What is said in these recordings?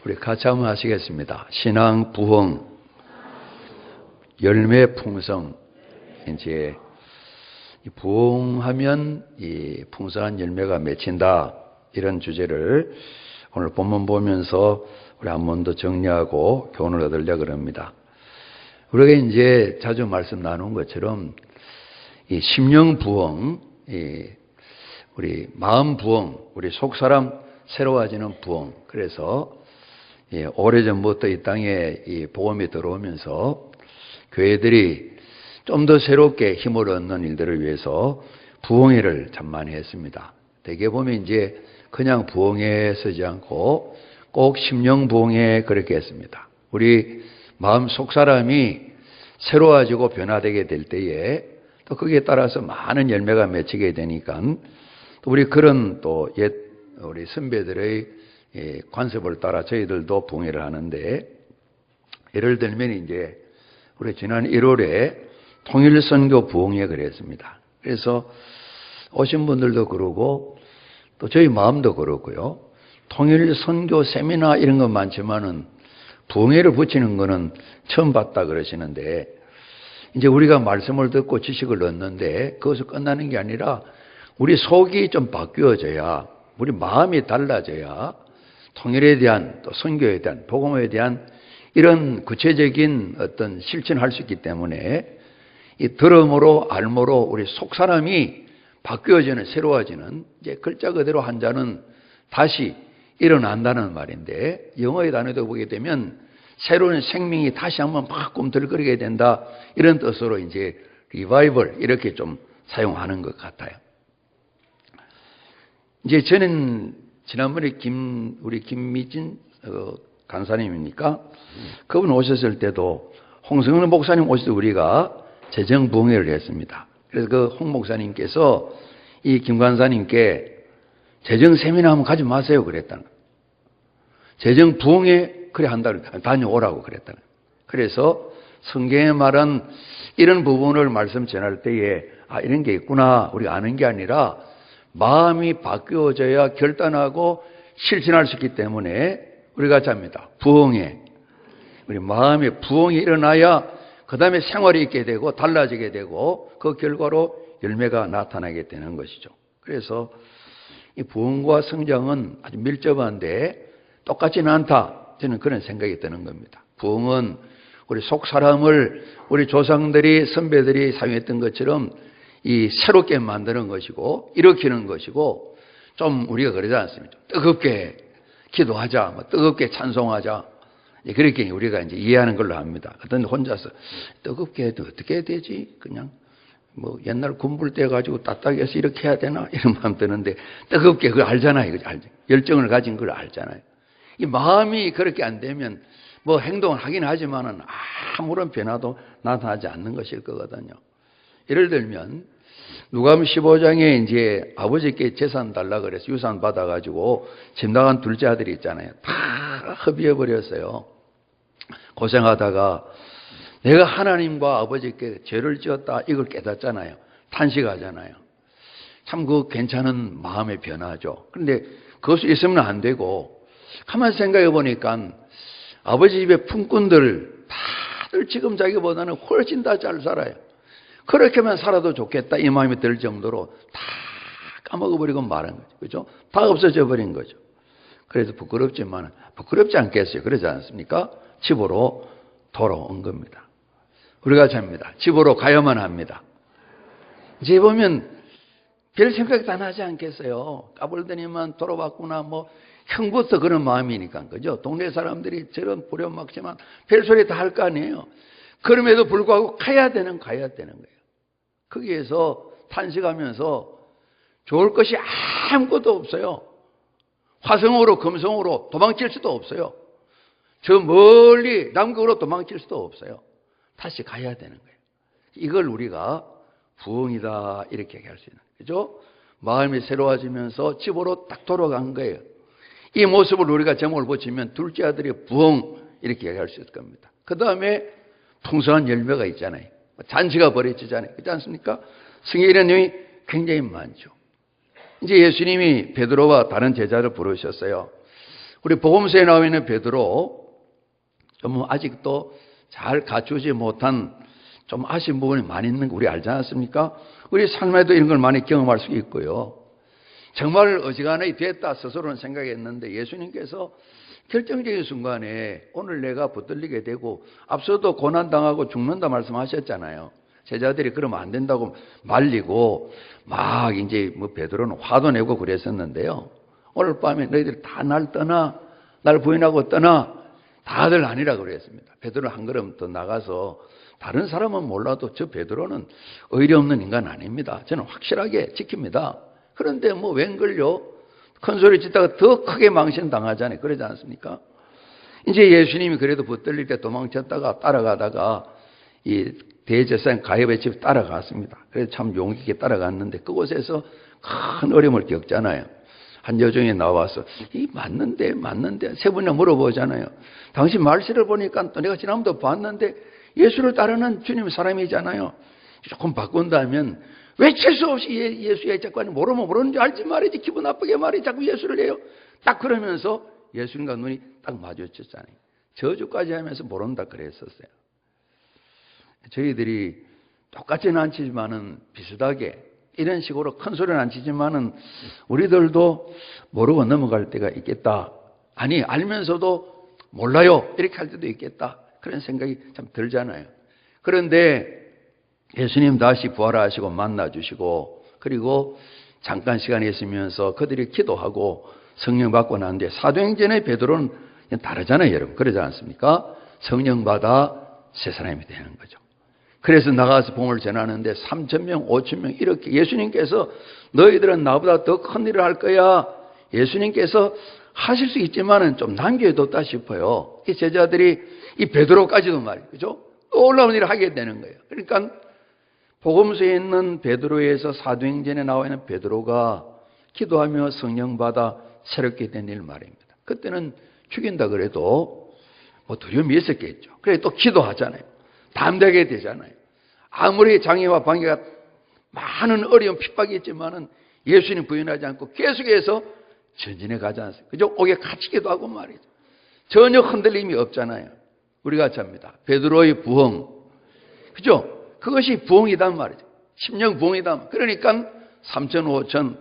우리 같이 한번 하시겠습니다. 신앙 부흥, 열매 풍성. 이제 부흥하면 이 풍성한 열매가 맺힌다, 이런 주제를 오늘 본문 보면서 우리 한 번 더 정리하고 교훈을 얻으려고 합니다. 우리가 이제 자주 말씀 나눈 것처럼 이 심령 부흥, 우리 마음 부흥, 우리 속사람 새로워지는 부흥. 그래서 오래전부터 이 땅에 이 복음이 들어오면서 교회들이 좀 더 새롭게 힘을 얻는 일들을 위해서 부흥회를 참 많이 했습니다. 대개 보면 이제 그냥 부흥회에 서지 않고 꼭 심령 부흥회 그렇게 했습니다. 우리 마음 속사람이 새로워지고 변화되게 될 때에 또 거기에 따라서 많은 열매가 맺히게 되니까 또 우리 그런 또 옛 우리 선배들의 관습을 따라 저희들도 부흥회를 하는데, 예를 들면 이제 우리 지난 1월에 통일선교 부흥회 그랬습니다. 그래서 오신 분들도 그러고 또 저희 마음도 그렇고요. 통일선교 세미나 이런 건 많지만은 부흥회를 붙이는 거는 처음 봤다 그러시는데, 이제 우리가 말씀을 듣고 지식을 얻는데 그것을 끝나는 게 아니라 우리 속이 좀 바뀌어져야, 우리 마음이 달라져야 통일에 대한, 또 선교에 대한, 복음에 대한 이런 구체적인 어떤 실천할 수 있기 때문에 이 들음으로 알므로 우리 속사람이 바뀌어지는, 새로워지는, 이제 글자 그대로 한 자는 다시 일어난다는 말인데, 영어의 단어도 보게 되면 새로운 생명이 다시 한번 막 꿈틀거리게 된다, 이런 뜻으로 이제 리바이벌 이렇게 좀 사용하는 것 같아요. 이제 저는 지난번에 우리 김미진 간사님입니까? 그분 오셨을 때도 홍성근 목사님 오실 때 우리가 재정 부흥회를 했습니다. 그래서 그 홍 목사님께서 이 김 간사님께 재정 세미나 한번 가지 마세요 그랬다는 거예요. 재정 부흥회 그래 한다고 다녀오라고 그랬다는 거예요. 그래서 성경에 말한 이런 부분을 말씀 전할 때에 이런 게 있구나 우리가 아는 게 아니라 마음이 바뀌어져야 결단하고 실천할 수 있기 때문에 우리가 잡니다. 부흥회. 우리 마음에 부흥이 일어나야 그 다음에 생활이 있게 되고 달라지게 되고 그 결과로 열매가 나타나게 되는 것이죠. 그래서 이 부흥과 성장은 아주 밀접한데 똑같지는 않다, 저는 그런 생각이 드는 겁니다. 부흥은 우리 속 사람을 우리 조상들이, 선배들이 사용했던 것처럼 이 새롭게 만드는 것이고 일으키는 것이고, 좀 우리가 그러지 않습니까? 뜨겁게 기도하자, 뜨겁게 찬송하자, 그렇게 우리가 이제 이해하는 걸로 합니다. 어떤 혼자서 뜨겁게 해도 어떻게 해야 되지? 그냥 뭐 옛날 군불 때 가지고 따뜻하게 이렇게 해야 되나? 이런 마음 드는데, 뜨겁게 그걸 알잖아요. 열정을 가진 걸 알잖아요. 이 마음이 그렇게 안 되면 뭐 행동을 하긴 하지만은 아무런 변화도 나타나지 않는 것일 거거든요. 예를 들면 누가복음 15장에 이제 아버지께 재산 달라 그래서 유산 받아가지고 집 나간 둘째 아들이 있잖아요. 다 허비해 버렸어요. 고생하다가 내가 하나님과 아버지께 죄를 지었다, 이걸 깨닫잖아요. 탄식하잖아요. 참 그 괜찮은 마음의 변화죠. 그런데 그것이 있으면 안 되고, 가만히 생각해 보니까 아버지 집의 품꾼들 다들 지금 자기보다는 훨씬 더 잘 살아요. 그렇게만 살아도 좋겠다 이 마음이 들 정도로 다 까먹어버리고 말한 거죠. 그죠? 다 없어져 버린 거죠. 그래서 부끄럽지만, 부끄럽지 않겠어요? 그러지 않습니까? 집으로 돌아온 겁니다. 우리가 잡니다. 집으로 가야만 합니다. 이제 보면 별 생각 다 나지 않겠어요? 까불더니만 돌아왔구나, 뭐 형부터 그런 마음이니까, 그죠? 동네 사람들이 저런 부려먹지만 별소리 다 할 거 아니에요. 그럼에도 불구하고 가야 되는 거예요. 거기에서 탄식하면서 좋을 것이 아무것도 없어요. 화성으로 금성으로 도망칠 수도 없어요. 저 멀리 남극으로 도망칠 수도 없어요. 다시 가야 되는 거예요. 이걸 우리가 부흥이다 이렇게 얘기할 수 있는 거죠. 그죠? 마음이 새로워지면서 집으로 딱 돌아간 거예요. 이 모습을 우리가 제목을 붙이면 둘째 아들이 부흥 이렇게 얘기할 수 있을 겁니다. 그 다음에 풍성한 열매가 있잖아요. 잔치가 벌어지잖아요. 그렇지 않습니까? 성경에 이런 내용이 굉장히 많죠. 이제 예수님이 베드로와 다른 제자를 부르셨어요. 우리 복음서에 나와 있는 베드로, 좀 아직도 잘 갖추지 못한 좀 아쉬운 부분이 많이 있는 거 우리 알지 않습니까? 우리 삶에도 이런 걸 많이 경험할 수 있고요. 정말 어지간하게 됐다 스스로는 생각했는데 예수님께서 결정적인 순간에 오늘 내가 붙들리게 되고 앞서도 고난당하고 죽는다 말씀하셨잖아요. 제자들이 그러면 안 된다고 말리고 막 이제 뭐 베드로는 화도 내고 그랬었는데요. 오늘 밤에 너희들 다 날 떠나, 날 부인하고 떠나, 다들 아니라 그랬습니다. 베드로는 한 걸음 더 나가서 다른 사람은 몰라도 저 베드로는 의리 없는 인간 아닙니다. 저는 확실하게 지킵니다. 그런데 뭐 웬걸요? 큰 소리 짓다가 더 크게 망신 당하잖아요. 그러지 않습니까? 이제 예수님이 그래도 붙들릴 때 도망쳤다가 따라가다가 이 대제사장 가야바의 집 따라갔습니다. 그래서 참 용기 있게 따라갔는데 그곳에서 큰 어려움을 겪잖아요. 한 여종이 나와서 이 맞는데 세 번이나 물어보잖아요. 당신 말씀을 보니까 또 내가 지난번도 봤는데 예수를 따르는 주님 사람이잖아요. 조금 바꾼다면 외칠 수 없이 예수의 자꾸는 모르면 모르는지 알지 말이지 기분 나쁘게 말이 자꾸 예수를 해요. 딱 그러면서 예수님과 눈이 딱 마주쳤잖아요. 저주까지 하면서 모른다 그랬었어요. 저희들이 똑같지는 않지만은 비슷하게 이런 식으로 큰 소리는 안 치지만은 우리들도 모르고 넘어갈 때가 있겠다. 아니 알면서도 몰라요 이렇게 할 때도 있겠다. 그런 생각이 참 들잖아요. 그런데 예수님 다시 부활하시고 만나주시고 그리고 잠깐 시간이 있으면서 그들이 기도하고 성령 받고 나는데 사도행전의 베드로는 다르잖아요. 여러분 그러지 않습니까? 성령 받아 새 사람이 되는 거죠. 그래서 나가서 복음을 전하는데 3,000명, 5,000명 이렇게 예수님께서 너희들은 나보다 더 큰 일을 할 거야. 예수님께서 하실 수 있지만은 좀 남겨뒀다 싶어요. 이 제자들이 이 베드로까지도 말이에요. 그죠? 또 올라온 일을 하게 되는 거예요. 그러니까 복음서에 있는 베드로에서 사도행전에 나와 있는 베드로가 기도하며 성령 받아 새롭게 된 일 말입니다. 그때는 죽인다 그래도 뭐 두려움이 있었겠죠. 그래 또 기도하잖아요. 담대하게 되잖아요. 아무리 장애와 방해가 많은 어려운 핍박이 있지만은 예수님 부인하지 않고 계속해서 전진해 가지 않습니까? 그죠? 옥에 갇히기도 하고 말이죠. 전혀 흔들림이 없잖아요. 우리가 잡니다. 베드로의 부흥. 그죠? 그것이 부흥이단 말이죠. 심령 부흥이다. 그러니까 3천, 5천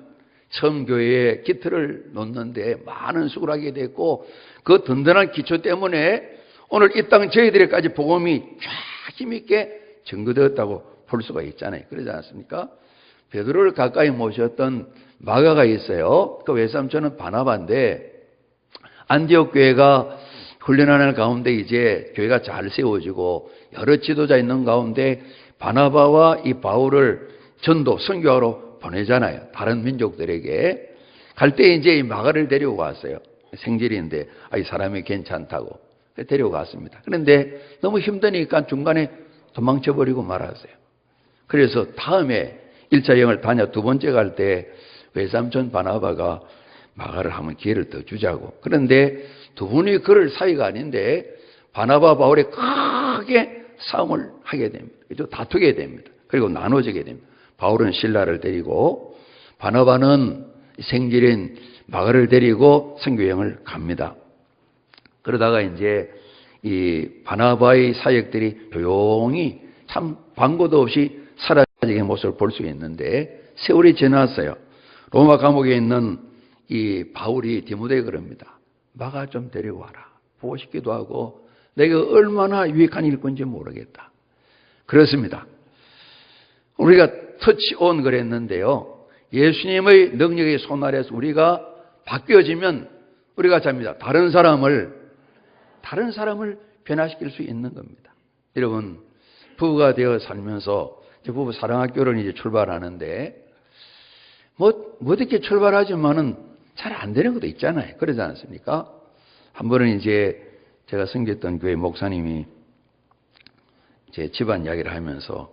처음 교회에 기틀을 놓는데 많은 수고를 하게 됐고 그 든든한 기초 때문에 오늘 이 땅 저희들에까지 복음이 쫙 힘있게 증거되었다고 볼 수가 있잖아요. 그러지 않습니까? 베드로를 가까이 모셨던 마가가 있어요. 그 외삼촌은 바나바인데 안디옥 교회가 훈련하는 가운데 이제 교회가 잘 세워지고 여러 지도자 있는 가운데 바나바와 이 바울을 전도 선교하러 보내잖아요. 다른 민족들에게 갈 때 이제 이 마가를 데리고 갔어요. 생질인데 이 사람이 괜찮다고 데리고 갔습니다. 그런데 너무 힘드니까 중간에 도망쳐버리고 말았어요. 그래서 다음에 1차 여행을 다녀 두 번째 갈 때 외삼촌 바나바가 마가를 한번 기회를 더 주자고. 그런데 두 분이 그럴 사이가 아닌데 바나바 바울이 크게 싸움을 하게 됩니다. 그죠? 다투게 됩니다. 그리고 나눠지게 됩니다. 바울은 실라를 데리고 바나바는 생질인 마가를 데리고 선교여행을 갑니다. 그러다가 이제 이 바나바의 사역들이 조용히 참 광고도 없이 사라지는 모습을 볼 수 있는데 세월이 지났어요. 로마 감옥에 있는 이 바울이 디모데에 그럽니다. 마가 좀 데려와라. 보고 싶기도 하고 내가 얼마나 유익한 일꾼인지 모르겠다. 그렇습니다. 우리가 터치온 그랬는데요. 예수님의 능력의 손 아래에서 우리가 바뀌어지면 우리가 잡니다. 다른 사람을 변화시킬 수 있는 겁니다. 여러분, 부부가 되어 살면서 부부 사랑학교를 이제 출발하는데 뭐 어떻게 출발하지만은 잘 안 되는 것도 있잖아요. 그러지 않습니까? 한 번은 이제 제가 섬겼던 교회 목사님이 제 집안 이야기를 하면서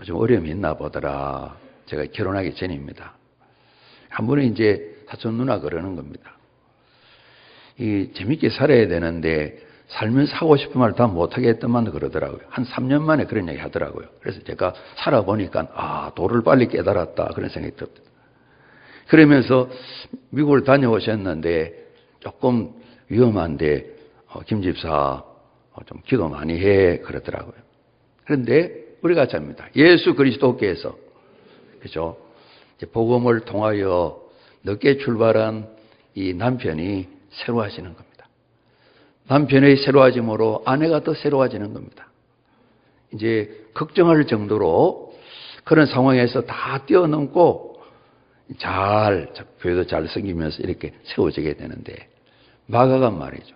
좀 어려움이 있나 보더라. 제가 결혼하기 전입니다. 한 번은 이제 사촌 누나 그러는 겁니다. 이 재밌게 살아야 되는데 살면서 하고 싶은 말 다 못하게 했더만 그러더라고요. 한 3년 만에 그런 얘기 하더라고요. 그래서 제가 살아보니까 도를 빨리 깨달았다 그런 생각이 들었어요. 그러면서 미국을 다녀오셨는데 조금 위험한데 김 집사 좀 기도 많이 해 그러더라고요. 그런데 우리가 잡니다. 예수 그리스도께서 그죠? 복음을 통하여 늦게 출발한 이 남편이 새로워지는 겁니다. 남편의 새로워짐으로 아내가 더 새로워지는 겁니다. 이제 걱정할 정도로 그런 상황에서 다 뛰어넘고 교회도 잘 섬기면서 이렇게 세워지게 되는데, 마가가 말이죠.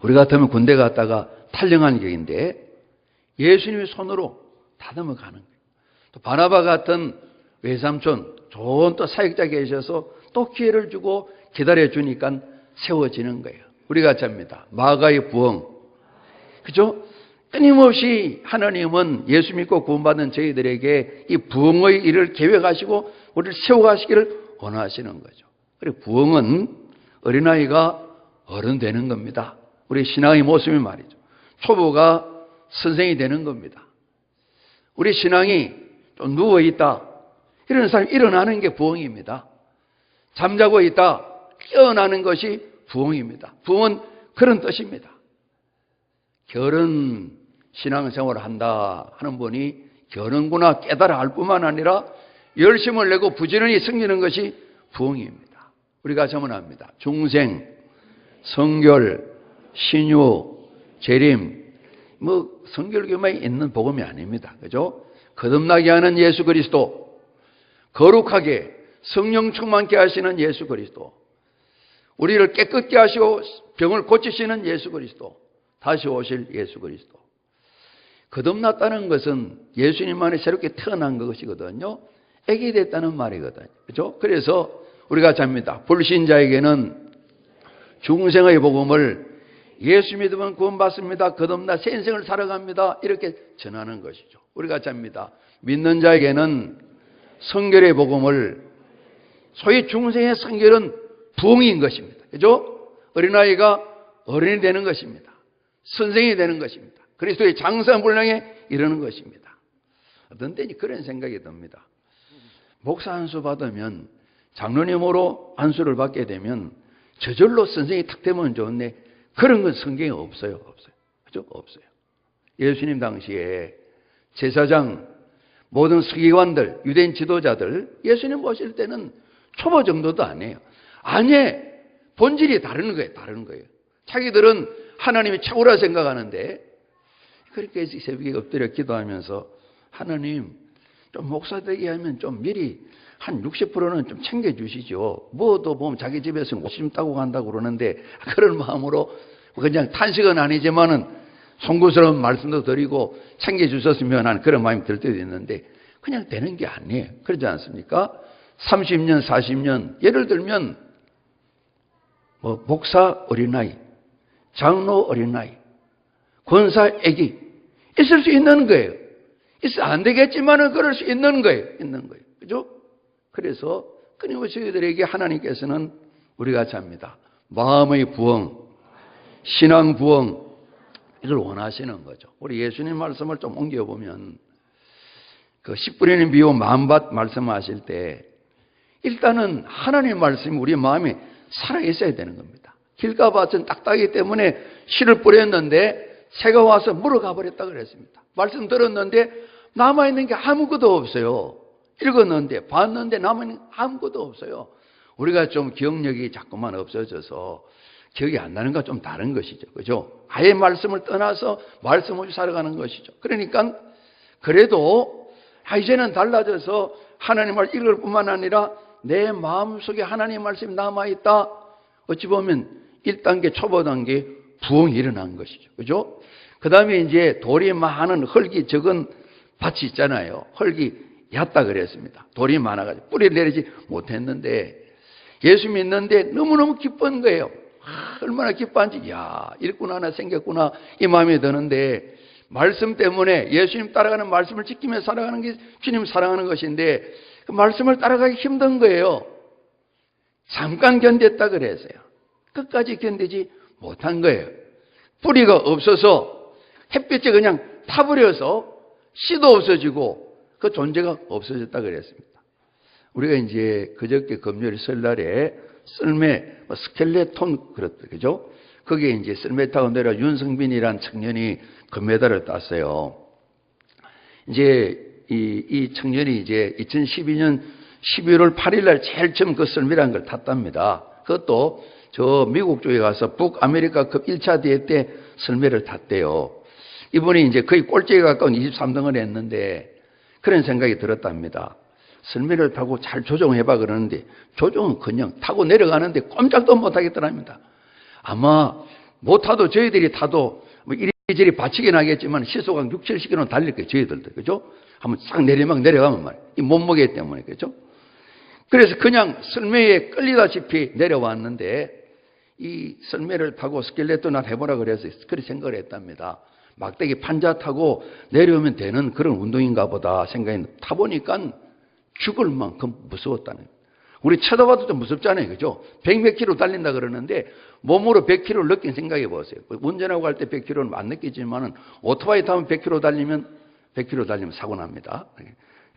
우리 같으면 군대 갔다가 탈영한 격인데 예수님의 손으로 다듬어 가는 거예요. 또 바나바 같은 외삼촌, 좋은 또 사역자 계셔서 또 기회를 주고 기다려 주니까 세워지는 거예요. 우리가 잡니다. 마가의 부흥. 그죠? 끊임없이 하나님은 예수 믿고 구원받은 저희들에게 이 부흥의 일을 계획하시고 우리를 세워가시기를 원하시는 거죠. 그리고 부흥은 어린아이가 어른 되는 겁니다. 우리 신앙의 모습이 말이죠. 초보가 선생이 되는 겁니다. 우리 신앙이 좀 누워있다, 이런 사람이 일어나는 게 부흥입니다. 잠자고 있다, 깨어나는 것이 부흥입니다. 부흥은 그런 뜻입니다. 결혼 신앙생활을 한다 하는 분이 결혼구나 깨달아 알 뿐만 아니라 열심을 내고 부지런히 섬기는 것이 부흥입니다. 우리가 자문합니다. 중생, 성결, 신유, 재림, 성결교만에 있는 복음이 아닙니다. 그죠? 거듭나게 하는 예수 그리스도, 거룩하게 성령 충만케 하시는 예수 그리스도, 우리를 깨끗게 하시고 병을 고치시는 예수 그리스도, 다시 오실 예수 그리스도. 거듭났다는 것은 예수님만이 새롭게 태어난 것이거든요. 애기 됐다는 말이거든요. 그죠? 그래서 우리가 잡니다. 불신자에게는 중생의 복음을 예수 믿으면 구원받습니다, 거듭나 새 인생을 살아갑니다, 이렇게 전하는 것이죠. 우리가 잡니다. 믿는 자에게는 성결의 복음을, 소위 중생의 성결은 부흥인 것입니다. 그죠? 어린아이가 어른이 되는 것입니다. 선생이 되는 것입니다. 그리스도의 장사분량에 이르는 것입니다. 어떤 때는 그런 생각이 듭니다. 목사 안수 받으면, 장로님으로 안수를 받게 되면 저절로 선생이 탁 되면 좋은데 그런 건 성경에 없어요. 그죠? 없어요. 예수님 당시에 제사장, 모든 서기관들, 유대인 지도자들 예수님 모실 때는 초보 정도도 아니에요. 아니, 본질이 다른 거예요. 자기들은 하나님이 최고라 생각하는데, 그렇게 새벽에 엎드려 기도하면서 하나님, 좀 목사 되게 하면 좀 미리 한 60%는 좀 챙겨주시죠. 뭐도 보면 자기 집에서 옷좀 따고 간다고 그러는데, 그런 마음으로 그냥 탄식은 아니지만은 송구스러운 말씀도 드리고 챙겨주셨으면 하는 그런 마음이 들 때도 있는데, 그냥 되는 게 아니에요. 그러지 않습니까? 30년, 40년, 예를 들면 목사 어린아이, 장로 어린아이, 권사 애기 있을 수 있는 거예요. 있어 안 되겠지만은 그럴 수 있는 거예요. 그죠? 그래서 끊임없이 저희들에게 하나님께서는 우리가 잡니다. 마음의 부흥, 신앙 부흥, 이걸 원하시는 거죠. 우리 예수님 말씀을 좀 옮겨보면, 그 씨 뿌리는 비유 만밭 말씀하실 때 일단은 하나님 말씀이 우리 마음에 살아있어야 되는 겁니다. 길가밭은 딱딱하기 때문에 씨를 뿌렸는데 새가 와서 물어가 버렸다 그랬습니다. 말씀 들었는데 남아있는 게 아무것도 없어요. 읽었는데 봤는데 남아있는 게 아무것도 없어요. 우리가 좀 기억력이 자꾸만 없어져서 기억이 안 나는 건 좀 다른 것이죠. 그죠? 아예 말씀을 떠나서 말씀 없이 살아가는 것이죠. 그러니까 그래도 이제는 달라져서 하나님을 읽을 뿐만 아니라 내 마음속에 하나님 말씀이 남아있다. 어찌 보면 1단계 초보 단계 부흥이 일어난 것이죠. 그죠? 그 다음에 이제 돌이 많은 흙이 적은 밭이 있잖아요. 흙이 얕다 그랬습니다. 돌이 많아가지고 뿌리를 내리지 못했는데 예수 믿는데 너무너무 기쁜 거예요. 얼마나 기뻐한지, 일꾼 하나 생겼구나 이 마음이 드는데, 말씀 때문에 예수님 따라가는 말씀을 지키며 살아가는 게 주님 사랑하는 것인데 그 말씀을 따라가기 힘든 거예요. 잠깐 견뎠다 그랬어요. 끝까지 견디지 못한 거예요. 뿌리가 없어서 햇빛에 그냥 타버려서 씨도 없어지고 그 존재가 없어졌다 그랬습니다. 우리가 이제 그저께 금요일 설날에 썰매, 스켈레톤, 그렇다, 그죠? 거기에 이제 썰매 타고 내려 윤성빈이라는 청년이 금메달을 땄어요. 이제 이 청년이 이제 2012년 12월 8일 날 제일 처음 그 썰매라는 걸 탔답니다. 그것도 저 미국 쪽에 가서 북아메리카급 1차 대회 때 썰매를 탔대요. 이분이 이제 거의 꼴찌에 가까운 23등을 했는데 그런 생각이 들었답니다. 썰매를 타고 잘 조종해봐 그러는데 조종은 그냥 타고 내려가는데 꼼짝도 못하겠더랍니다. 아마 못 타도 저희들이 타도 뭐 이리저리 받치긴 하겠지만 시속 한 6, 70km 달릴 거예요. 저희들도. 그죠? 한번 싹 내려가면 말이에요. 이 몸무게 때문에. 그죠? 그래서 그냥 썰매에 끌리다시피 내려왔는데 이 썰매를 타고 스켈레톤을 해보라 그래서 그렇게 생각을 했답니다. 막대기 판자 타고 내려오면 되는 그런 운동인가 보다 생각이 타보니까 죽을 만큼 무서웠다는 거예요. 우리 쳐다봐도 좀 무섭잖아요. 그죠? 100몇 킬로 달린다 그러는데 몸으로 100킬로를 느낀 생각해 보세요. 운전하고 갈 때 100킬로는 안 느끼지만은 오토바이 타면 100킬로 달리면 사고 납니다.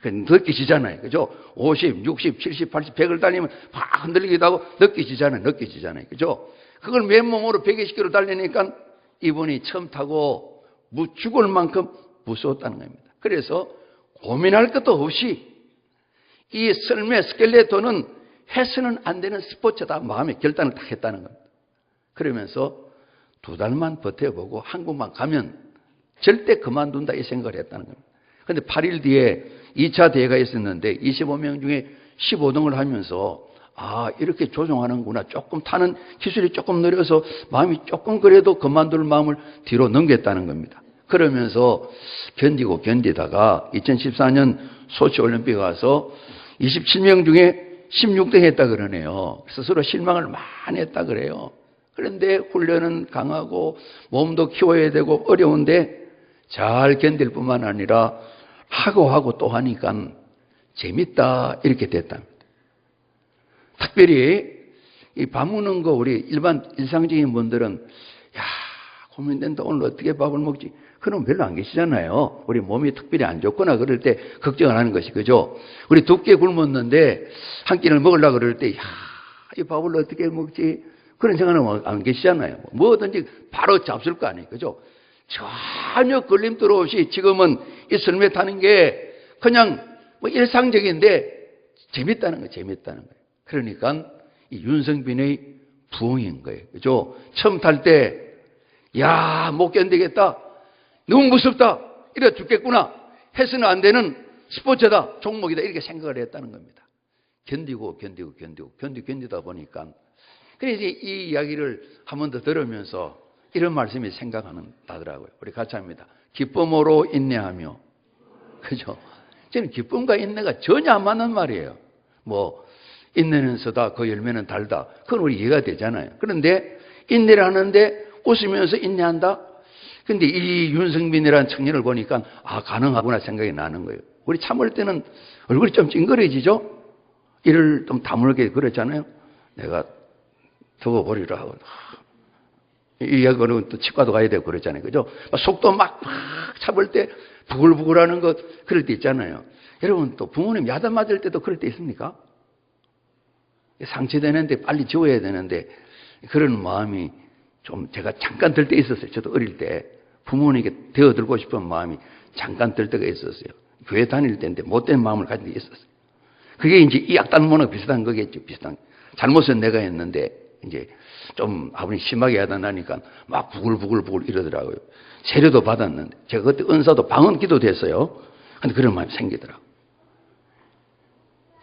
느끼지잖아요. 그죠? 50, 60, 70, 80, 100을 달리면 막 흔들리기도 하고 느끼지잖아요. 그죠? 그걸 맨몸으로 120km 달리니까 이분이 처음 타고 죽을 만큼 무서웠다는 겁니다. 그래서 고민할 것도 없이 이 썰매 스켈레톤은 해서는 안 되는 스포츠다 마음의 결단을 딱 했다는 겁니다. 그러면서 2달만 버텨보고 한국만 가면 절대 그만둔다 이 생각을 했다는 겁니다. 그런데 8일 뒤에 2차 대회가 있었는데 25명 중에 15등을 하면서 이렇게 조종하는구나. 조금 타는 기술이 조금 느려서 마음이 조금 그래도 그만둘 마음을 뒤로 넘겼다는 겁니다. 그러면서 견디다가 2014년 소치 올림픽 가서 27명 중에 16등 했다 그러네요. 스스로 실망을 많이 했다 그래요. 그런데 훈련은 강하고 몸도 키워야 되고 어려운데 잘 견딜 뿐만 아니라 하고 또 하니까 재밌다 이렇게 됐답니다. 특별히 이 밥 먹는 거 우리 일상적인 분들은 고민된다 오늘 어떻게 밥을 먹지? 그럼 별로 안 계시잖아요. 우리 몸이 특별히 안 좋거나 그럴 때 걱정을 하는 것이 그죠? 우리 두께 굶었는데 한 끼를 먹으려고 그럴 때 이 밥을 어떻게 먹지? 그런 생각은 안 계시잖아요. 뭐든지 바로 잡술 거 아니에요. 그죠? 전혀 걸림돌 없이 지금은 이 썰매 타는 게 그냥 일상적인데 재밌다는 거예요. 그러니까 이 윤성빈의 부흥인 거예요. 그죠? 처음 탈 때, 못 견디겠다. 너무 무섭다. 이래 죽겠구나. 해서는 안 되는 스포츠다. 종목이다. 이렇게 생각을 했다는 겁니다. 견디다 보니까. 그래서 이 이야기를 한 번 더 들으면서 이런 말씀이 생각나더라고요. 우리 같이 합니다. 기쁨으로 인내하며. 그죠? 저는 기쁨과 인내가 전혀 안 맞는 말이에요. 인내는 서다, 그 열매는 달다. 그건 우리 이해가 되잖아요. 그런데 인내를 하는데 웃으면서 인내한다? 근데 이 윤성빈이라는 청년을 보니까 가능하구나 생각이 나는 거예요. 우리 참을 때는 얼굴이 좀 찡그려지죠? 이를 좀 다물게 그랬잖아요. 내가 두고 보리라 하고. 이 이야기는 또 치과도 가야 되고 그랬잖아요. 그죠? 속도 막 참을 때 부글부글하는 것 그럴 때 있잖아요. 여러분 또 부모님 야단 맞을 때도 그럴 때 있습니까? 상처되는데 빨리 지워야 되는데 그런 마음이 좀 제가 잠깐 들 때 있었어요. 저도 어릴 때 부모님에게 되어들고 싶은 마음이 잠깐 들 때가 있었어요. 교회 다닐 때인데 못된 마음을 가진 게 있었어요. 그게 이제 이 악단문하고 비슷한 거겠죠. 잘못은 내가 했는데 이제 좀 아버님 심하게 야단하니까 막 부글부글 이러더라고요. 세례도 받았는데 제가 그때 은사도 방언기도 됐어요. 근데 그런 마음이 생기더라고요.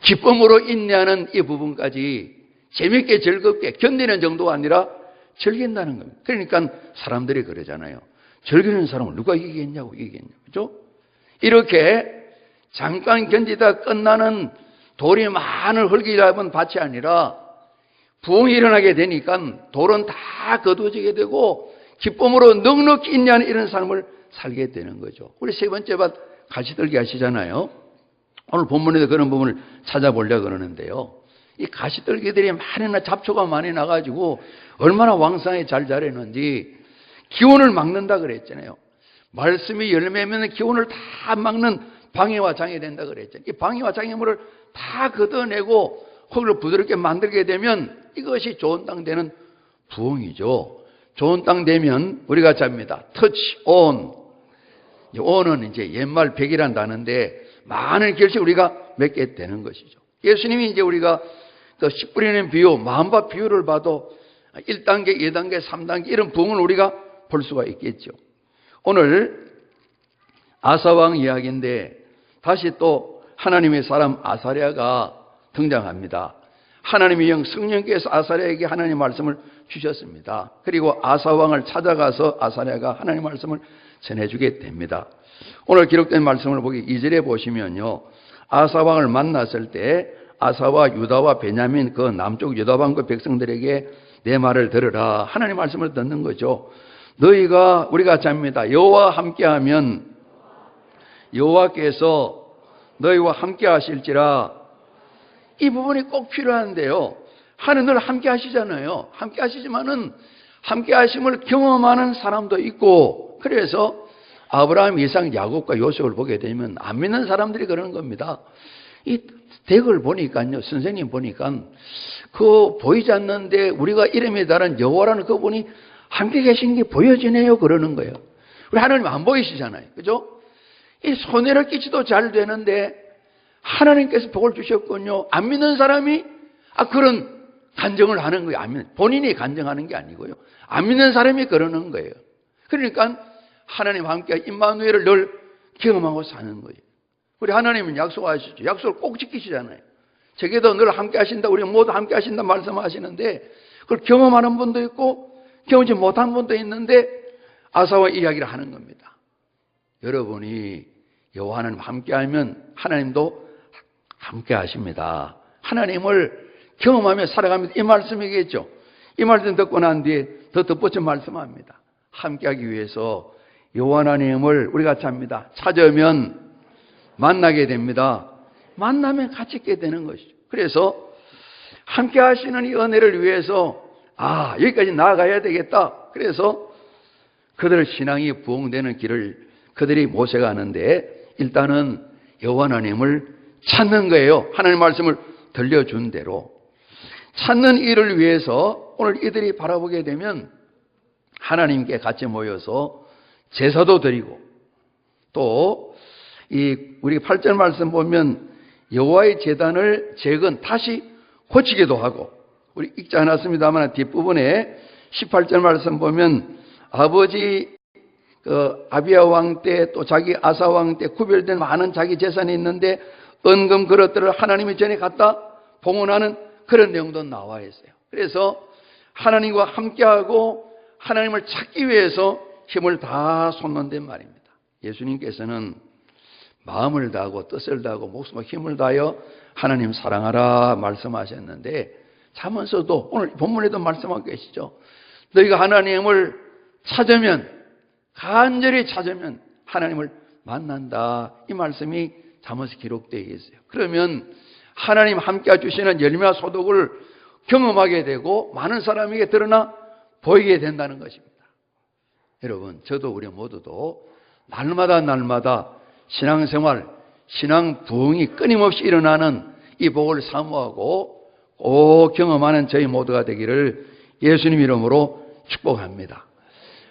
기쁨으로 인내하는 이 부분까지 재밌게 즐겁게 견디는 정도가 아니라 즐긴다는 겁니다. 그러니까 사람들이 그러잖아요. 즐기는 사람을 누가 이기겠냐고. 그죠? 이렇게 잠깐 견디다 끝나는 돌이 많은 흙이 잡은 밭이 아니라 부흥이 일어나게 되니까 돌은 다 거두어지게 되고 기쁨으로 넉넉히 인내하는 이런 삶을 살게 되는 거죠. 우리 세 번째 밭 가시떨기 하시잖아요. 오늘 본문에도 그런 부분을 찾아보려고 그러는데요. 이 가시떨기들이 잡초가 많이 나가지고 얼마나 왕성하게 잘 자라는지 기온을 막는다 그랬잖아요. 말씀이 열매면 기온을 다 막는 방해와 장애 된다 그랬잖아요. 이 방해와 장애물을 다 걷어내고 흙을 부드럽게 만들게 되면 이것이 좋은 땅 되는 부흥이죠. 좋은 땅 되면 우리가 잡니다. touch on. on은 이제 옛말 백이란 단어인데 많은 결실 우리가 맺게 되는 것이죠. 예수님이 이제 우리가 씨 뿌리는 비유, 마음밭 비유를 봐도 1단계, 2단계, 3단계 이런 부흥을 우리가 볼 수가 있겠죠. 오늘 아사왕 이야기인데 다시 또 하나님의 사람 아사랴가 등장합니다. 하나님의 영 성령께서 아사랴에게 하나님의 말씀을 주셨습니다. 그리고 아사왕을 찾아가서 아사랴가 하나님의 말씀을 전해주게 됩니다. 오늘 기록된 말씀을 보기 2절에 보시면요, 아사왕을 만났을 때 아사와 유다와 베냐민 그 남쪽 유다방 그 백성들에게 내 말을 들으라, 하나님의 말씀을 듣는 거죠. 너희가 우리가 잡니다. 여호와 함께하면 여호와께서 너희와 함께 하실지라. 이 부분이 꼭 필요한데요. 하나님 늘 함께 하시잖아요. 함께 하시지만은 함께 하심을 경험하는 사람도 있고, 그래서 아브라함, 이삭, 야곱과 요셉을 보게 되면 안 믿는 사람들이 그러는 겁니다. 이 덱을 보니까요, 선생님 보니까 그 보이지 않는데 우리가 이름에 다른 여호와라는 그분이 함께 계신 게 보여지네요, 그러는 거예요. 우리 하나님 안 보이시잖아요, 그죠? 이 손해를 끼치도 잘 되는데 하나님께서 복을 주셨군요. 안 믿는 사람이 그런 간증을 하는 거예요. 안 믿는, 본인이 간증하는 게 아니고요. 안 믿는 사람이 그러는 거예요. 그러니까 하나님과 함께 임마누엘을 늘 경험하고 사는 거예요. 우리 하나님은 약속하시죠. 약속을 꼭 지키시잖아요. 제게도 늘 함께 하신다, 우리 모두 함께 하신다 말씀하시는데 그걸 경험하는 분도 있고 경험하지 못한 분도 있는데 아사와 이야기를 하는 겁니다. 여러분이 여호와 하나님 함께하면 하나님도 함께 하십니다. 하나님을 경험하며 살아갑니다. 이 말씀이겠죠. 이 말씀 듣고 난 뒤에 더 덧붙여 말씀합니다. 함께하기 위해서 여호와 하나님을 우리가 찾습니다. 찾으면 만나게 됩니다. 만나면 같이 있게 되는 것이죠. 그래서 함께 하시는 이 은혜를 위해서 여기까지 나아가야 되겠다. 그래서 그들의 신앙이 부흥되는 길을 그들이 모색하는데 일단은 여호와 하나님을 찾는 거예요. 하나님 말씀을 들려준 대로 찾는 일을 위해서 오늘 이들이 바라보게 되면 하나님께 같이 모여서 제사도 드리고 또 우리 8절 말씀 보면 여호와의 제단을 다시 고치기도 하고, 우리 읽지 않았습니다만 뒷부분에 18절 말씀 보면 아버지 아비야 왕 때 또 자기 아사 왕 때 구별된 많은 자기 재산이 있는데 은금 그릇들을 하나님의 전에 갖다 봉헌하는 그런 내용도 나와 있어요. 그래서 하나님과 함께하고 하나님을 찾기 위해서 힘을 다 쏟는단 말입니다. 예수님께서는 마음을 다하고 뜻을 다하고 목숨과 힘을 다하여 하나님 사랑하라 말씀하셨는데 잠언서도 오늘 본문에도 말씀하고 계시죠. 너희가 하나님을 찾으면, 간절히 찾으면 하나님을 만난다. 이 말씀이 잠언서 기록되어 있어요. 그러면 하나님 함께 주시는 열매와 소득을 경험하게 되고 많은 사람에게 드러나 보이게 된다는 것입니다. 여러분, 저도 우리 모두도 날마다 신앙생활, 신앙 부흥이 끊임없이 일어나는 이 복을 사모하고 꼭 경험하는 저희 모두가 되기를 예수님 이름으로 축복합니다.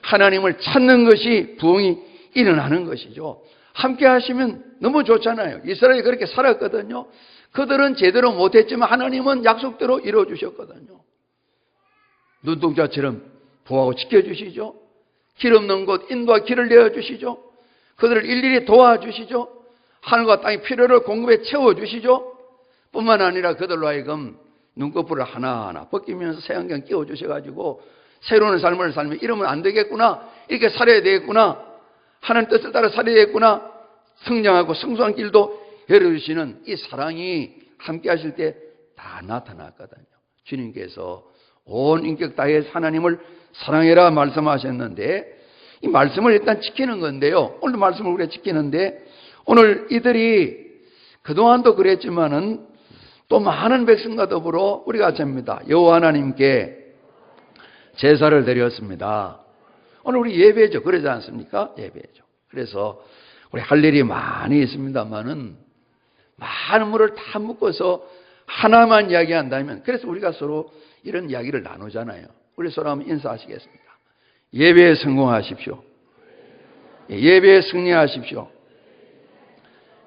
하나님을 찾는 것이 부흥이 일어나는 것이죠. 함께 하시면 너무 좋잖아요. 이스라엘이 그렇게 살았거든요. 그들은 제대로 못했지만 하나님은 약속대로 이루어주셨거든요. 눈동자처럼 보호하고 지켜주시죠. 길 없는 곳 인도와 길을 내어주시죠. 그들을 일일이 도와주시죠. 하늘과 땅의 필요를 공급해 채워주시죠. 뿐만 아니라 그들로 하여금 눈꺼풀을 하나하나 벗기면서 새 안경 끼워주셔가지고 새로운 삶을 살면 이러면 안 되겠구나, 이렇게 살아야 되겠구나, 하나님 뜻을 따라 살아야 되겠구나, 성장하고 성숙한 길도 열어주시는 이 사랑이 함께 하실 때 다 나타났거든요. 주님께서 온 인격 다해 하나님을 사랑해라 말씀하셨는데 이 말씀을 일단 지키는 건데요. 오늘 말씀을 우리가 지키는데 오늘 이들이 그동안도 그랬지만은 또 많은 백성과 더불어 우리가 잡니다. 여호와 하나님께 제사를 드렸습니다. 오늘 우리 예배죠. 그러지 않습니까? 예배죠. 그래서 우리 할 일이 많이 있습니다만은 많은 물을 다 묶어서 하나만 이야기한다면, 그래서 우리가 서로 이런 이야기를 나누잖아요. 우리 서로 한번 인사하시겠습니다. 예배에 성공하십시오. 예배에 승리하십시오.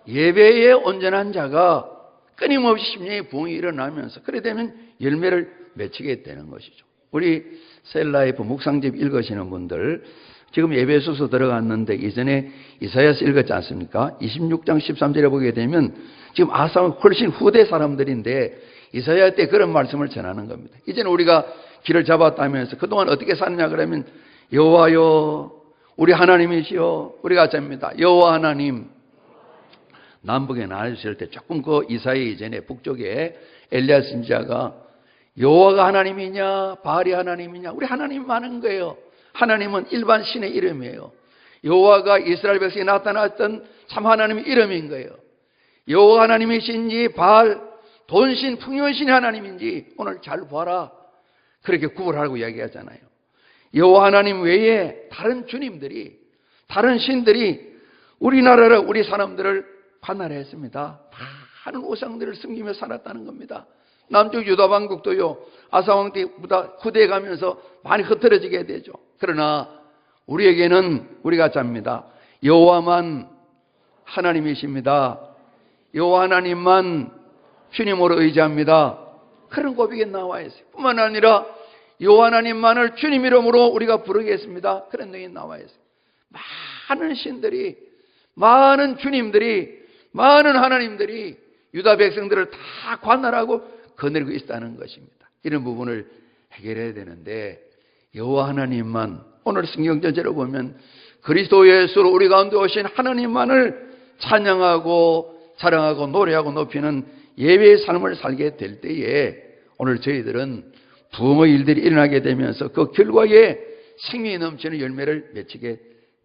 예배에 온전한 자가 끊임없이 심령의 부흥이 일어나면서 그래 되면 열매를 맺히게 되는 것이죠. 우리 셀라이프 묵상집 읽으시는 분들 지금 예배소서 들어갔는데 이전에 이사야서 읽었지 않습니까? 26장 13절에 보게 되면 지금 아사는 훨씬 후대 사람들인데 이사야 때 그런 말씀을 전하는 겁니다. 이제는 우리가 길을 잡았다면서 그동안 어떻게 살냐 그러면 여호와여 우리 하나님이시여 우리가 잡니다. 여호와 하나님 남북에 나눠주실 때 조금 그 이사야 이전에 북쪽에 엘리야 선지자가 여호와가 하나님이냐 바알이 하나님이냐 우리 하나님 많은 거예요. 하나님은 일반 신의 이름이에요. 여호와가 이스라엘 백성에 나타났던 참 하나님의 이름인 거예요. 여호와 하나님이신지 바알 돈신 풍요신의 하나님인지 오늘 잘 봐라. 그렇게 구분하라고 이야기하잖아요. 여호와 하나님 외에 다른 주님들이 다른 신들이 우리나라를 우리 사람들을 관할했습니다. 많은 우상들을 섬기며 살았다는 겁니다. 남쪽 유다왕국도요 아사왕 때보다 후대에 가면서 많이 흩어지게 되죠. 그러나 우리에게는 우리가 잡니다. 여호와만 하나님이십니다. 여호와 하나님만 주님으로 의지합니다. 그런 고백이 나와 있어요. 뿐만 아니라 여호와 하나님만을 주님 이름으로 우리가 부르겠습니다. 그런 내용이 나와 있어요. 많은 신들이 많은 주님들이 많은 하나님들이 유다 백성들을 다 관할하고 거느리고 있다는 것입니다. 이런 부분을 해결해야 되는데 여호와 하나님만 오늘 성경 전체로 보면 그리스도 예수로 우리 가운데 오신 하나님만을 찬양하고 자랑하고 노래하고 높이는 예배의 삶을 살게 될 때에 오늘 저희들은 부흥의 일들이 일어나게 되면서 그 결과에 생명이 넘치는 열매를 맺히게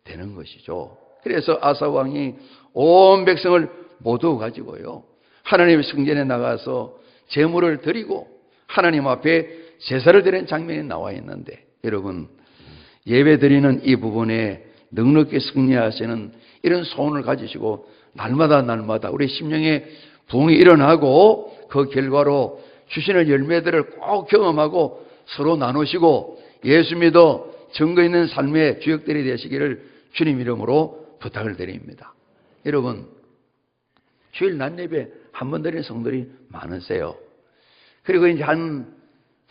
되는 것이죠. 그래서 아사 왕이 온 백성을 모두 가지고요 하나님의 성전에 나가서 제물을 드리고 하나님 앞에 제사를 드리는 장면이 나와 있는데 여러분 예배 드리는 이 부분에 넉넉히 승리하시는 이런 소원을 가지시고 날마다 우리 심령의 부흥이 일어나고 그 결과로 주시는 열매들을 꼭 경험하고 서로 나누시고 예수 믿어 증거 있는 삶의 주역들이 되시기를 주님 이름으로 부탁을 드립니다. 여러분 주일 낮 예배 한 번 드리는 성도들이 많으세요. 그리고 이제 한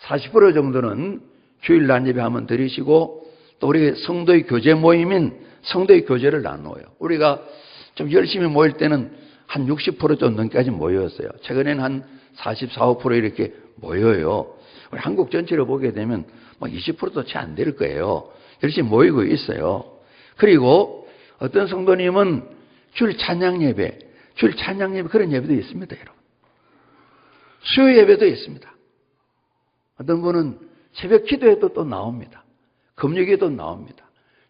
40% 정도는 주일 낮 예배 한번 드리시고 또 우리 성도의 교제 모임인 성도의 교제를 나누어요. 우리가 좀 열심히 모일 때는 한 60% 좀 넘게까지 모였어요. 최근에는 한 44, 5% 이렇게 모여요. 우리 한국 전체로 보게 되면 뭐 20%도 채 안 될 거예요. 열심히 모이고 있어요. 그리고 어떤 성도님은 주일 찬양 예배 그런 예배도 있습니다, 여러분. 수요 예배도 있습니다. 어떤 분은 새벽 기도에도 또 나옵니다. 금요일에도 나옵니다.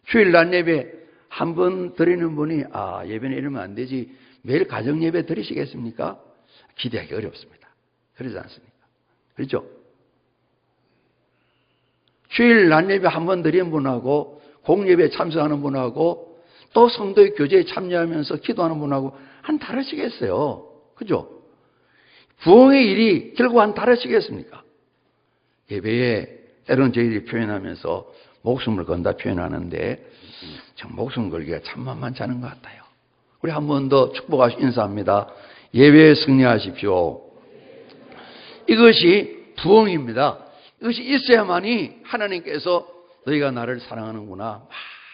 주일 낮 예배 한 번 드리는 분이 예배는 이러면 안 되지 매일 가정 예배 드리시겠습니까? 기대하기 어렵습니다. 그러지 않습니까? 그렇죠? 주일 낮 예배 한 번 드리는 분하고 공예배에 참석하는 분하고 또 성도의 교제에 참여하면서 기도하는 분하고 한 다르시겠어요. 그죠? 부흥의 일이 결국 한 다르시겠습니까? 예배에 때로는 저희들이 표현하면서 목숨을 건다 표현하는데 참 목숨 걸기가 참 만만치 않은 것 같아요. 우리 한 번 더 축복하시고 인사합니다. 예배에 승리하십시오. 이것이 부흥입니다. 이것이 있어야만이 하나님께서 너희가 나를 사랑하는구나.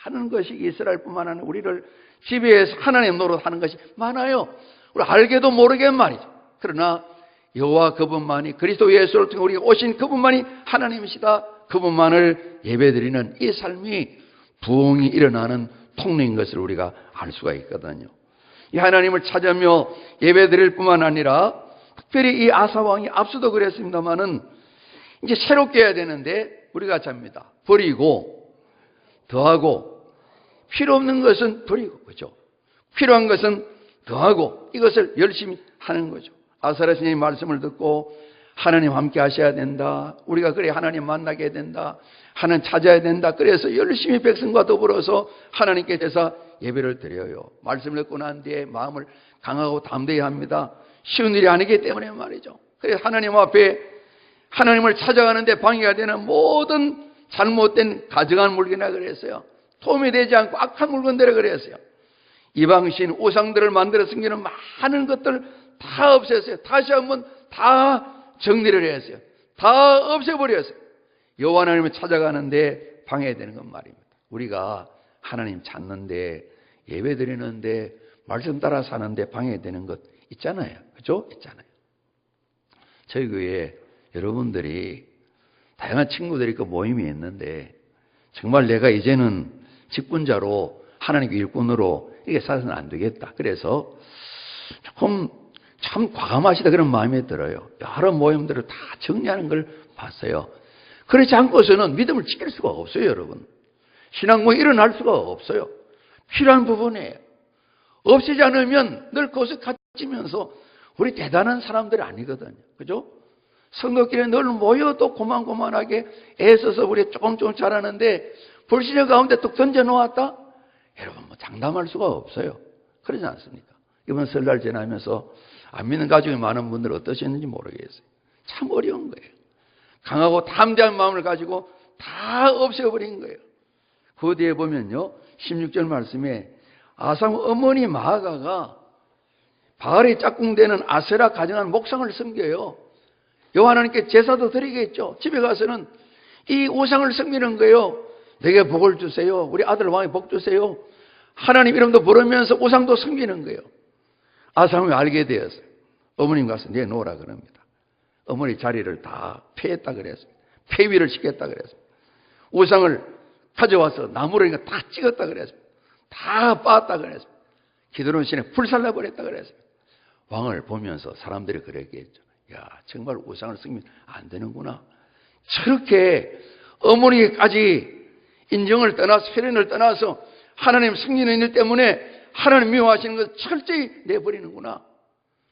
많은 것이 이스라엘뿐만 아니라 우리를 지배해서 하나님 노릇하는 것이 많아요. 우리 알게도 모르게 말이죠. 그러나 여호와 그분만이 그리스도 예수를 통해 우리가 오신 그분만이 하나님이시다. 그분만을 예배드리는 이 삶이 부흥이 일어나는 통로인 것을 우리가 알 수가 있거든요. 이 하나님을 찾으며 예배드릴 뿐만 아니라 특별히 이 아사왕이 앞서도 그랬습니다마는 이제 새롭게 해야 되는데 우리가 잡니다. 버리고 더하고 필요 없는 것은 버리고 그죠? 필요한 것은 더하고 이것을 열심히 하는 거죠. 아사랴 선생님의 말씀을 듣고 하나님 함께 하셔야 된다. 우리가 그래 하나님 만나게 된다. 하나님 찾아야 된다. 그래서 열심히 백성과 더불어서 하나님께 제사 예배를 드려요. 말씀을 듣고 난 뒤에 마음을 강하고 담대히 합니다. 쉬운 일이 아니기 때문에 말이죠. 그래서 하나님 앞에 하나님을 찾아가는데 방해가 되는 모든 잘못된 가증한 물건이라 그랬어요. 도움이 되지 않고 악한 물건들이라 그랬어요. 이방신 우상들을 만들어 숨기는 많은 것들 다 없앴어요. 다시 한번 다 정리를 했어요. 다 없애버렸어요. 여호와 하나님을 찾아가는데 방해되는 건 말입니다. 우리가 하나님 찾는데 예배 드리는데 말씀 따라 사는데 방해되는 것 있잖아요. 그죠? 있잖아요. 저희 교회에 여러분들이 다양한 친구들이 있고 모임이 있는데 정말 내가 이제는 직분자로 하나님의 일꾼으로 이게 살아서는 안 되겠다. 그래서 조금 참 과감하시다 그런 마음이 들어요. 여러 모임들을 다 정리하는 걸 봤어요. 그렇지 않고서는 믿음을 지킬 수가 없어요, 여러분. 신앙 모임 일어날 수가 없어요. 필요한 부분이에요. 없애지 않으면 늘 그것을 갖추면서 우리 대단한 사람들이 아니거든요. 그죠? 성도끼리 늘 모여도 고만고만하게 애써서 우리 조금 잘하는데 불신의 가운데 뚝 던져놓았다? 여러분 뭐 장담할 수가 없어요. 그러지 않습니까? 이번 설날 지나면서 안 믿는 가족이 많은 분들 어떠셨는지 모르겠어요. 참 어려운 거예요. 강하고 담대한 마음을 가지고 다 없애버린 거예요. 그 뒤에 보면요 16절 말씀에 아상 어머니 마아가가 바알의 짝꿍되는 아세라 가정한 목상을 섬겨요. 여호와 하나님께 제사도 드리겠죠. 집에 가서는 이 우상을 섬기는 거예요. 내게 복을 주세요. 우리 아들 왕에 복 주세요. 하나님 이름도 부르면서 우상도 섬기는 거예요. 아상이 알게 되었어요. 어머님 가서 내놓으라 그럽니다. 어머니 자리를 다 폐했다 그랬습니다. 폐위를 시켰다 그랬습니다. 우상을 가져와서 나무를 다 찍었다 그랬습니다. 다 빻았다 그랬습니다. 기드론 신에 불살라 버렸다 그랬습니다. 왕을 보면서 사람들이 그랬겠죠. 야, 정말 우상을 섬기면 안 되는구나. 저렇게 어머니까지 인정을 떠나서 혈연을 떠나서 하나님 승리는 일 때문에 하나님 미워하시는 것을 철저히 내버리는구나.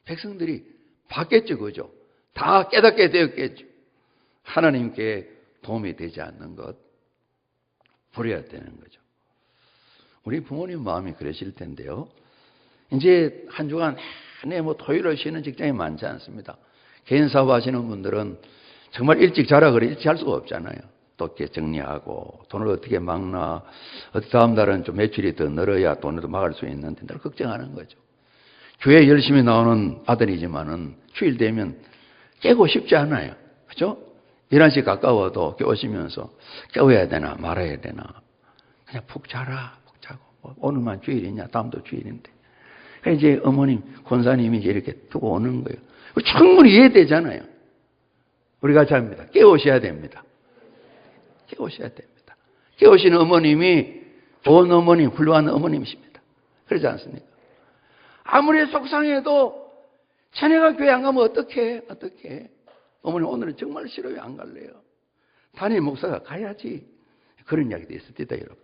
백성들이 봤겠죠, 그죠? 다 깨닫게 되었겠죠. 하나님께 도움이 되지 않는 것 버려야 되는 거죠. 우리 부모님 마음이 그러실 텐데요. 이제 한 주간 내내 토요일을 쉬는 직장이 많지 않습니다. 개인 사업 하시는 분들은 정말 일찍 자라 그래 일찍 할 수가 없잖아요. 또 이렇게 정리하고 돈을 어떻게 막나, 다음 달은 좀 매출이 더 늘어야 돈을 더 막을 수 있는데 늘 걱정하는 거죠. 교회 열심히 나오는 아들이지만은 휴일 되면 깨고 싶지 않아요. 그죠? 11시 가까워도 깨우시면서 깨워야 되나 말아야 되나. 그냥 푹 자라, 푹 자고. 오늘만 주일이냐, 다음도 주일인데. 이제 어머님, 권사님이 이렇게 두고 오는 거예요. 충분히 이해되잖아요. 우리가 잘합니다. 깨우셔야 됩니다. 깨우셔야 됩니다. 깨우시는 어머님이 좋은 어머님, 훌륭한 어머님이십니다. 그러지 않습니까? 아무리 속상해도 자네가 교회 안 가면 어떡해? 어머니 오늘은 정말 싫어요. 안 갈래요. 담임 목사가 가야지. 그런 이야기도 있었다, 여러분.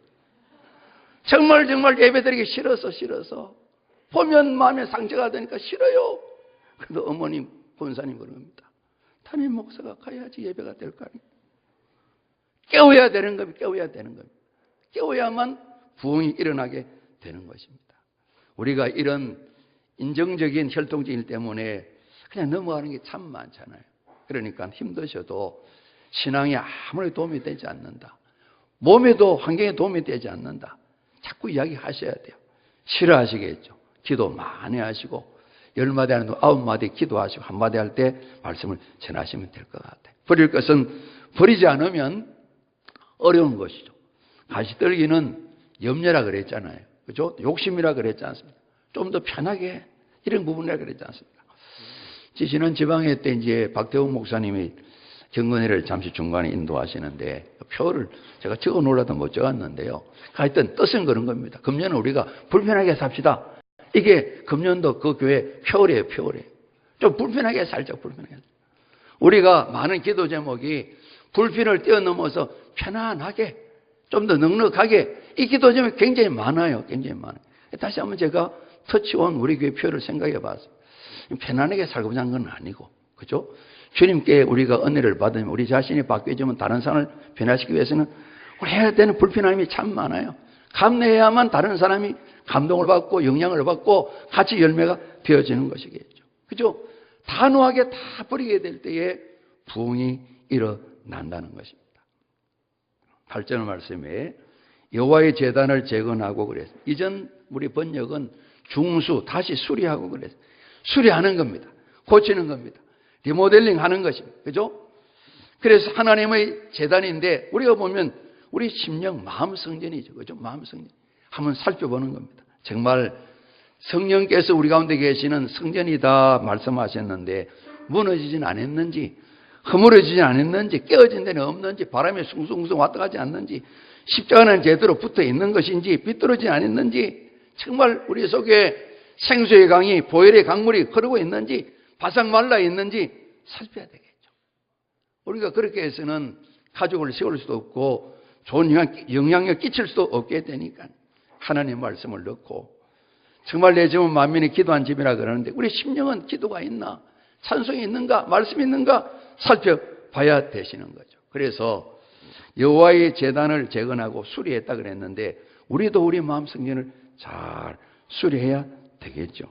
정말 예배드리기 싫어서 보면 마음에 상처가 되니까 싫어요. 그래도 어머님, 권사님 그럽니다. 담임 목사가 가야지 예배가 될 거 아니에요. 깨워야 되는 겁니다. 깨워야만 부흥이 일어나게 되는 것입니다. 우리가 이런 인정적인 혈통적인 일 때문에 그냥 넘어가는 게 참 많잖아요. 그러니까 힘드셔도 신앙에 아무리 도움이 되지 않는다. 몸에도 환경에 도움이 되지 않는다. 자꾸 이야기하셔야 돼요. 싫어하시겠죠. 기도 많이 하시고 10마디 하는 9마디 기도하시고 1마디 할 때 말씀을 전하시면 될 것 같아요. 버릴 것은 버리지 않으면 어려운 것이죠. 가시떨기는 염려라 그랬잖아요. 그죠? 욕심이라 그랬지 않습니까? 좀 더 편하게 이런 부분이라 그랬지 않습니까? 지난 지방회 때 이제 박태훈 목사님이 경건회를 잠시 중간에 인도하시는데 표를 제가 적어 놓으려도 못 적었는데요. 하여튼 뜻은 그런 겁니다. 금년은 우리가 불편하게 삽시다. 이게 금년도 그 교회 표어래요. 좀 불편하게 살짝 불편하게. 우리가 많은 기도 제목이 불편을 뛰어넘어서 편안하게 좀 더 넉넉하게 이 기도 제목이 굉장히 많아요. 다시 한번 제가 터치온 우리 교회 표를 생각해 봤어요. 편안하게 살고자 하는 건 아니고, 그죠? 주님께 우리가 은혜를 받으면 우리 자신이 바뀌어지면 다른 사람을 변화시키기 위해서는 우리 해야 되는 불편함이 참 많아요. 감내해야만 다른 사람이 감동을 받고 영향을 받고 같이 열매가 되어지는 것이겠죠. 그죠? 단호하게 다 버리게 될 때에 부흥이 일어난다는 것입니다. 8절 말씀에 여호와의 제단을 재건하고 그랬어요. 이전 우리 번역은 중수, 다시 수리하고 그랬어요. 수리하는 겁니다. 고치는 겁니다. 리모델링 하는 것입니다. 그죠? 그래서 하나님의 제단인데 우리가 보면 우리 심령 마음 성전이죠. 그죠? 마음 성전. 한번 살펴보는 겁니다. 정말 성령께서 우리 가운데 계시는 성전이다 말씀하셨는데 무너지진 않았는지, 허물어지진 않았는지, 깨어진 데는 없는지, 바람에 숭숭숭 왔다 가지 않는지, 십자가는 제대로 붙어 있는 것인지, 비뚤어지지 않았는지, 정말 우리 속에 생수의 강이, 보혈의 강물이 흐르고 있는지, 바싹 말라 있는지 살펴야 되겠죠. 우리가 그렇게 해서는 가족을 세울 수도 없고 좋은 영향력 끼칠 수도 없게 되니까 하나님의 말씀을 넣고, 정말 내 집은 만민이 기도한 집이라 그러는데 우리 심령은 기도가 있나, 찬송이 있는가, 말씀이 있는가 살펴봐야 되시는 거죠. 그래서 여호와의 제단을 재건하고 수리했다 그랬는데 우리도 우리 마음 성전을 잘 수리해야 되겠죠.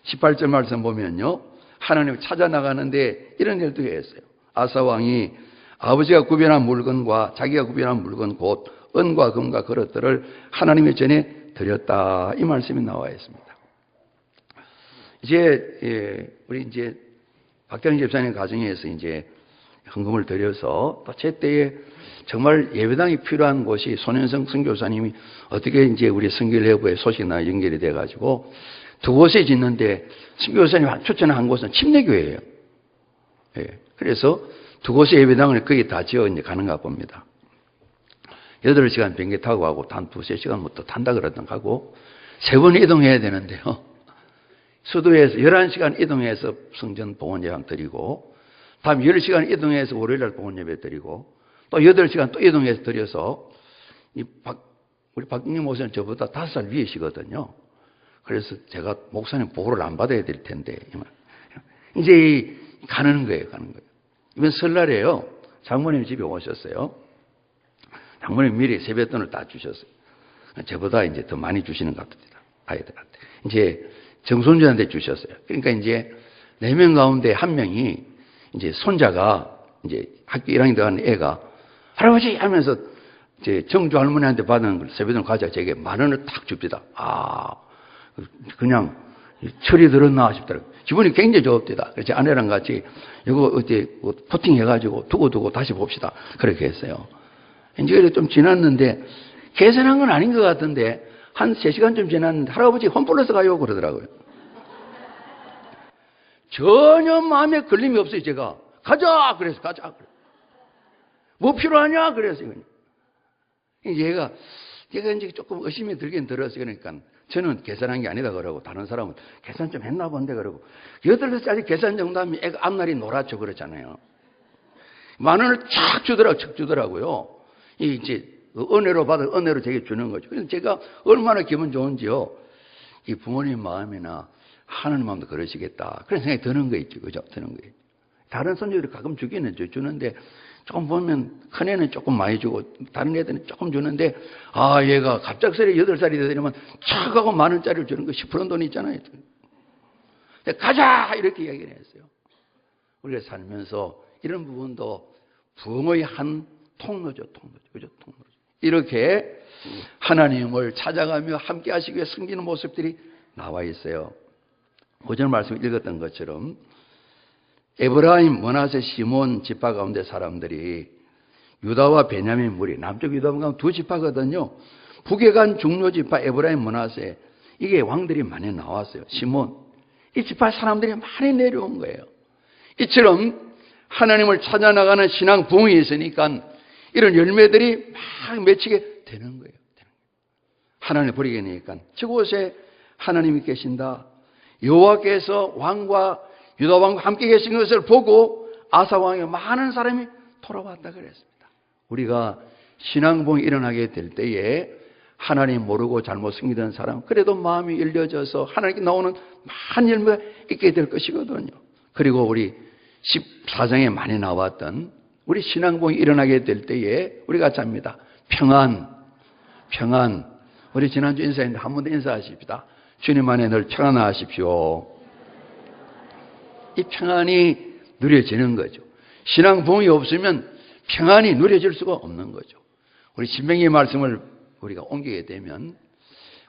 18절 말씀 보면요, 하나님을 찾아 나가는데 이런 일도 했어요. 아사 왕이 아버지가 구별한 물건과 자기가 구별한 물건 곧 은과 금과 그릇들을 하나님의 전에 드렸다, 이 말씀이 나와 있습니다. 우리 박경희 집사님 가정에서 헌금을 드려서 또 제때에 정말 예배당이 필요한 곳이 손현성 선교사님이 어떻게 우리 선교회부에 소식이 나 연결이 돼가지고 두 곳에 짓는데 선교사님이 추천한 곳은 침례교회예요. 예. 그래서 두 곳의 예배당을 거의 다 지어 가는가 봅니다. 8시간 비행기 타고 가고 단 2-3시간부터 탄다 그러던가 하고 3번 이동해야 되는데요. 수도에서 11시간 이동해서 성전 봉헌 예방 드리고, 다음 10시간 이동해서 월요일날 봉헌 예배 드리고, 또 8시간 또 이동해서 드려서, 우리 박경림 목사님 저보다 5살 위이시거든요. 그래서 제가 목사님 보호를 안 받아야 될 텐데, 이제 가는 거예요. 이번 설날에요, 장모님 집에 오셨어요. 장모님 미리 세뱃돈을 다 주셨어요. 저보다 더 많이 주시는 것 같습니다. 아이들한테. 정손주한테 주셨어요. 그러니까 4명 가운데 1명이 손자가 학교 1학년 들어가는 애가 할아버지 하면서 정주 할머니한테 받은 세뱃돈을 가져가 제게 10,000원을 탁 줍니다. 그냥 철이 들었나 싶더라고요. 기분이 굉장히 좋습니다. 그래서 아내랑 같이 이거 어디 포팅해가지고 두고 다시 봅시다. 그렇게 했어요. 이제 좀 지났는데 계산한 건 아닌 것 같은데 한 3시간쯤 지났는데 할아버지 홈플러스 가요 그러더라고요. 전혀 마음에 걸림이 없어요. 제가 가자 그래서 가자. 뭐 필요하냐 그래서 제가 조금 의심이 들긴 들었어요. 그러니까 저는 계산한 게 아니다 그러고 다른 사람은 계산 좀 했나 본데 그러고 8살짜리 계산 정도하면 애가 앞날이 노랗죠 그렇잖아요. 10,000원을 쫙 주더라고요. 은혜로 받은 은혜로 제게 주는 거죠. 그래서 제가 얼마나 기분 좋은지요. 이 부모님 마음이나 하나님 마음도 그러시겠다. 그런 생각이 드는 거 있죠. 그죠? 드는 거예요. 다른 손주들이 가끔 주기는 주는데 조금 보면 큰애는 조금 많이 주고 다른 애들은 조금 주는데 얘가 갑작스레 8살이 되면 촥 하고 10,000원짜리를 주는 거 10% 돈 있잖아요. 가자! 이렇게 이야기를 했어요. 우리가 살면서 이런 부분도 부흥의 한 통로죠. 그죠? 통로죠. 이렇게 하나님을 찾아가며 함께 하시기 위해 숨기는 모습들이 나와 있어요. 9절 말씀 읽었던 것처럼 에브라임, 므낫세, 시몬 지파 가운데 사람들이 유다와 베냐민 무리, 남쪽 유다 가운데 2지파거든요. 북에 간 중요 지파 에브라임, 므낫세, 이게 왕들이 많이 나왔어요. 시몬, 이 지파 사람들이 많이 내려온 거예요. 이처럼 하나님을 찾아 나가는 신앙 부흥이 있으니까 이런 열매들이 막 맺히게 되는 거예요. 하나님을 버리게 되니까 저곳에 하나님이 계신다. 여호와께서 왕과 유다 왕과 함께 계신 것을 보고 아사 왕의 많은 사람이 돌아왔다 그랬습니다. 우리가 신앙 부흥이 일어나게 될 때에 하나님 모르고 잘못 숨기던 사람, 그래도 마음이 열려져서 하나님께 나오는 많은 열매가 있게 될 것이거든요. 그리고 우리 14장에 많이 나왔던 우리 신앙 부흥이 일어나게 될 때에 우리가 같이 합니다. 평안. 우리 지난주 인사했는데 한 번 더 인사하십시다. 주님 안에 늘 평안하십시오. 이 평안이 누려지는 거죠. 신앙 부흥이 없으면 평안이 누려질 수가 없는 거죠. 우리 신명기의 말씀을 우리가 옮기게 되면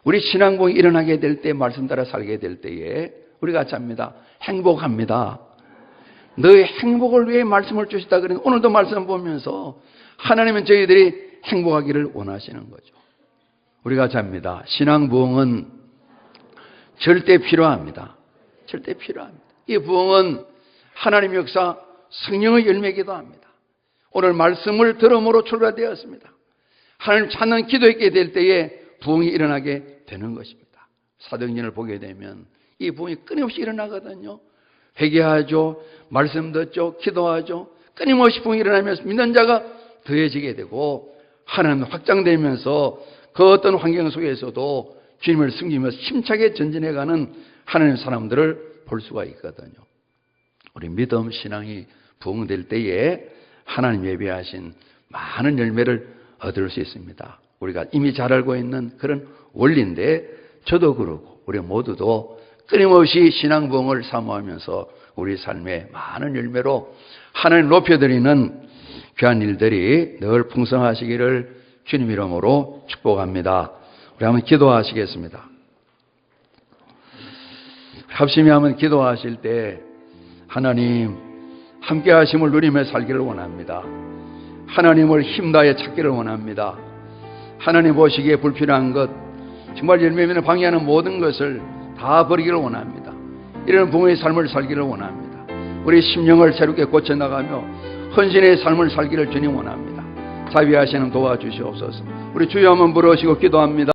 우리 신앙 부흥이 일어나게 될 때, 말씀 따라 살게 될 때에 우리가 잡니다. 행복합니다. 너의 행복을 위해 말씀을 주시다 그러는 오늘도 말씀 보면서 하나님은 저희들이 행복하기를 원하시는 거죠. 우리가 잡니다. 신앙 부흥은 절대 필요합니다. 절대 필요합니다. 이 부흥은 하나님의 역사, 성령의 열매이기도 합니다. 오늘 말씀을 들음으로 출발되었습니다. 하나님 찾는 기도했게 될 때에 부흥이 일어나게 되는 것입니다. 사도행전을 보게 되면 이 부흥이 끊임없이 일어나거든요. 회개하죠, 말씀 듣죠, 기도하죠. 끊임없이 부흥이 일어나면서 믿는 자가 더해지게 되고 하나님 확장되면서 그 어떤 환경 속에서도 주님을 섬기면서 힘차게 전진해가는 하나님의 사람들을 볼 수가 있거든요. 우리 믿음 신앙이 부흥될 때에 하나님 예비하신 많은 열매를 얻을 수 있습니다. 우리가 이미 잘 알고 있는 그런 원리인데 저도 그렇고 우리 모두도 끊임없이 신앙 부흥을 사모하면서 우리 삶의 많은 열매로 하나님 높여드리는 귀한 일들이 늘 풍성하시기를 주님 이름으로 축복합니다. 우리 한번 기도하시겠습니다. 합심히 한번 기도하실 때 하나님 함께 하심을 누리며 살기를 원합니다. 하나님을 힘다해 찾기를 원합니다. 하나님 보시기에 불필요한 것, 정말 열매면을 방해하는 모든 것을 다 버리기를 원합니다. 이런 부흥의 삶을 살기를 원합니다. 우리 심령을 새롭게 고쳐나가며 헌신의 삶을 살기를 주님 원합니다. 자비하시는 도와주시옵소서. 우리 주여 한번 부르시고 기도합니다.